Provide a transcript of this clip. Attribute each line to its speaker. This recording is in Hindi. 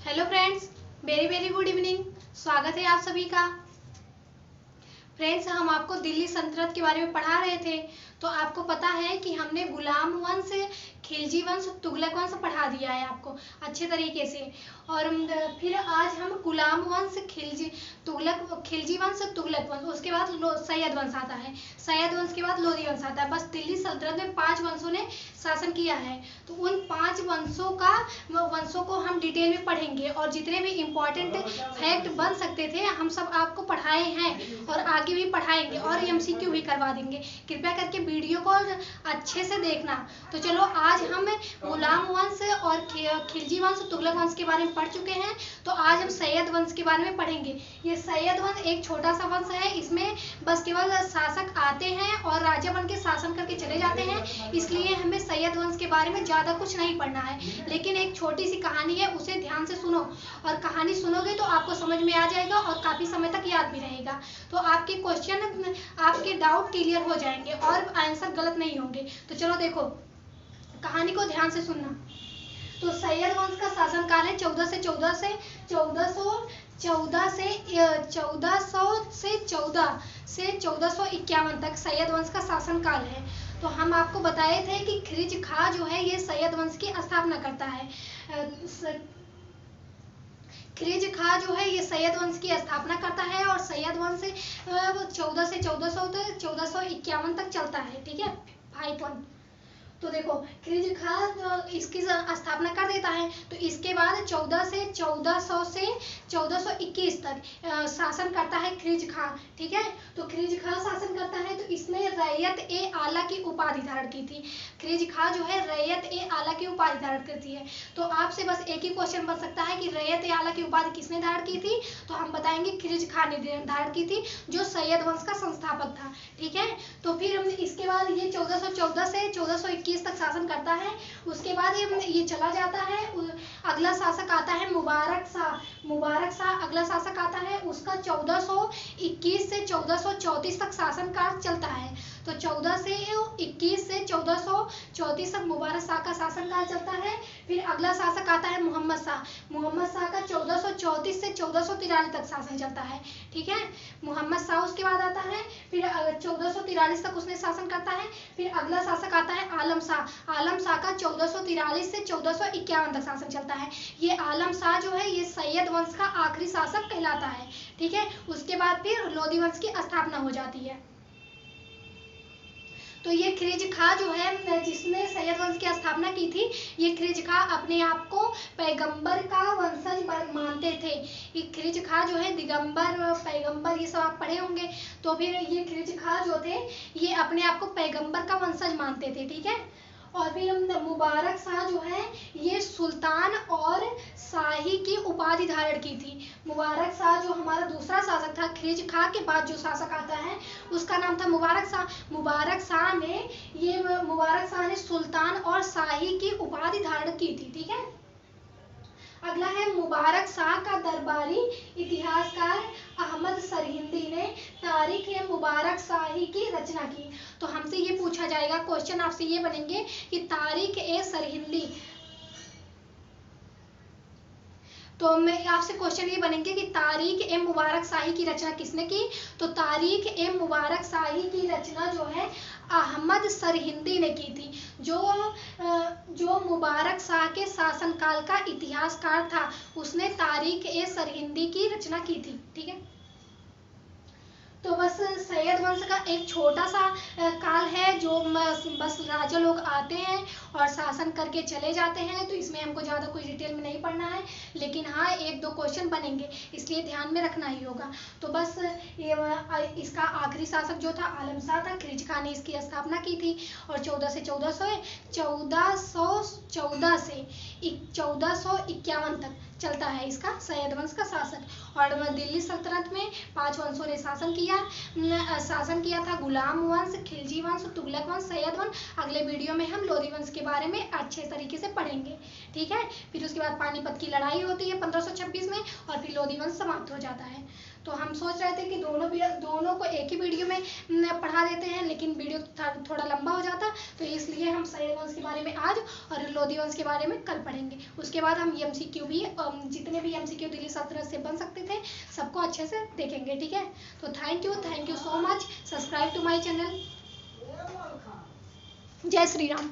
Speaker 1: Hello friends, very very good evening. स्वागत है आप सभी का। फ्रेंड्स, हम आपको दिल्ली सल्तनत के बारे में पढ़ा रहे थे। तो आपको पता है कि हमने गुलाम वंश, खिलजी वंश, तुगलक वंश पढ़ा दिया है आपको अच्छे तरीके से। और फिर आज हम गुलाम वंश, खिलजी वंश, तुगलक वंश, उसके बाद सैयद वंश आता है। सैयद वंश के बाद लोधी वंश आता है। बस दिल्ली सल्तनत में 5 वंशों ने शासन किया है। तो उन 5 वंशों को हम डिटेल में पढ़ेंगे और जितने भी इम्पोर्टेंट फैक्ट बन सकते थे हम सब आपको पढ़ाए हैं और आगे भी पढ़ाएंगे और एमसीक्यू भी करवा देंगे। कृपया करके वीडियो को अच्छे से देखना। तो चलो, आज हम गुलाम वंश और खिलजी वंश, तुगलक वंश के बारे में पढ़ चुके हैं। तो आज हम सैयद वंश के बारे में पढ़ेंगे। ये सैयद वंश एक छोटा सा वंश है। इसमें बस केवल शासक आते हैं और राजा बन के शासन करके चले जाते हैं, इसलिए हमें सैयद वंश के बारे में ज़्यादा कुछ नहीं पढ़ना है। लेकिन एक छोटी सी कहानी है, उसे ध्यान से सुनो और कहानी सुनोगे तो आपको समझ में आ जाएगा और काफ़ी समय तक याद भी रहेगा। तो आपके क्वेश्चन, आपके डाउट क्लियर हो जाएंगे और आंसर गलत नहीं होंगे। तो चलो देखो, कहानी को ध्यान से सुनना। तो सैयद वंश का शासनकाल है 1451 तक सैयद वंश का शासनकाल है। तो हम आपको बताए थे कि खिरिज खां जो है ये सैयद वंश की स्थापना करता है। खिरिज खां जो है ये सैयद वंश की स्थापना करता है और सैयद वंश 14 से 1451 तक चलता है। ठीक है, 5 पॉइंट। तो देखो, खिरिज खां इसकी स्थापना कर देता है। तो इसके बाद 14 से 1421 तक शासन करता है खिरिज खां। ठीक है, तो खिरिज खां शासन करता है। तो इसने रैयत ए आला की उपाधि धारण की थी। खिरिज खां जो है रैयत ए आला की उपाधि धारण करती है। तो आपसे बस एक ही क्वेश्चन बन सकता है कि रैयत ए आला की उपाधि किसने धारण की थी? तो हम बताएंगे खिरिज खां ने धारण की थी, जो सैयद वंश का संस्थापक था। ठीक है, तो फिर इसके बाद ये 1414 से 1421 तक शासन करता है। उसके बाद ये चला जाता है। अगला शासक आता है मुबारक शाह अगला शासक आता है। उसका 1421 से 1434 तक शासनकाल चलता है। तो 14 से 21 से 1434 तक मुबारक शाह का शासनकाल चलता है। फिर अगला शासक आता है मोहम्मद शाह का 1434 से 1443 तक शासन चलता है। ठीक है, मोहम्मद शाह उसके बाद आता है। फिर 1443 तक उसने शासन करता है। फिर अगला शासक आता है आलम शाह का 1443 से 1451 तक शासन चलता है। ये आलम शाह जो है ये सैयद वंश का आखिरी शासक कहलाता है। ठीक है, उसके बाद फिर लोधी वंश की स्थापना हो जाती है। तो ये खिरिज खां जो है जिसने सैयद वंश की स्थापना की थी, ये खिरिज खां अपने आप को पैगंबर का वंशज मानते थे। ये खिरिज खां जो है दिगंबर, पैगंबर, ये सब आप पढ़े होंगे। तो फिर ये खिरिज खां जो थे ये अपने आप को पैगंबर का वंशज मानते थे। ठीक है, और फिर मुबारक शाह जो है ये सुल्तान और शाही की उपाधि धारण की थी। मुबारक शाह जो हमारा दूसरा शासक था, खिरिज खां के बाद जो शासक आता है उसका नाम था मुबारक शाह। मुबारक शाह ने सुल्तान और शाही की उपाधि धारण की थी। ठीक है, अगला है मुबारक शाह का दरबारी इतिहासकार अहमद सरहिंदी ने तारीख ए मुबारक शाही की रचना की। तो हमसे ये पूछा जाएगा, क्वेश्चन आपसे ये बनेंगे कि तारीख ए सरहिंदी, तो मैं आपसे क्वेश्चन ये बनेंगे कि तारीख ए मुबारक शाही की रचना किसने की? तो तारीख ए मुबारक शाही की रचना जो है अहमद सरहिंदी ने की थी, जो मुबारक शाह के शासनकाल का इतिहासकार था। उसने तारीख ए सरहिंदी की रचना की थी। ठीक है, तो बस सैयद वंश का एक छोटा सा काल है जो बस राजा लोग आते हैं और शासन करके चले जाते हैं। तो इसमें हमको ज़्यादा कोई डिटेल में नहीं पढ़ना है, लेकिन हाँ 1-2 क्वेश्चन बनेंगे, इसलिए ध्यान में रखना ही होगा। तो बस इसका आखिरी शासक जो था आलम शाह था। खिरिज खां ने इसकी स्थापना की थी और 14 से 1451 तक चलता है इसका सैयद वंश का शासक। और दिल्ली सल्तनत में 5 वंशों ने शासन किया था, गुलाम वंश, खिलजी वंश, तुगलक वंश, सैयद वंश। अगले वीडियो में हम लोधी वंश के बारे में अच्छे तरीके से पढ़ेंगे। ठीक है, फिर उसके बाद पानीपत की लड़ाई होती है 1526 में और फिर लोधी वंश समाप्त हो जाता है। तो हम सोच रहे थे कि दोनों को एक ही वीडियो में पढ़ा देते हैं, लेकिन वीडियो थोड़ा लंबा हो जाता, तो इसलिए हम शैल वंश के बारे में आज और लोधी वंश के बारे में कल पढ़ेंगे। उसके बाद हम MCQ भी जितने भी MCQ दिल्ली सल्तनत से बन सकते थे सबको अच्छे से देखेंगे, ठीक है। तो thank you so much. Subscribe to my channel. जय श्री राम।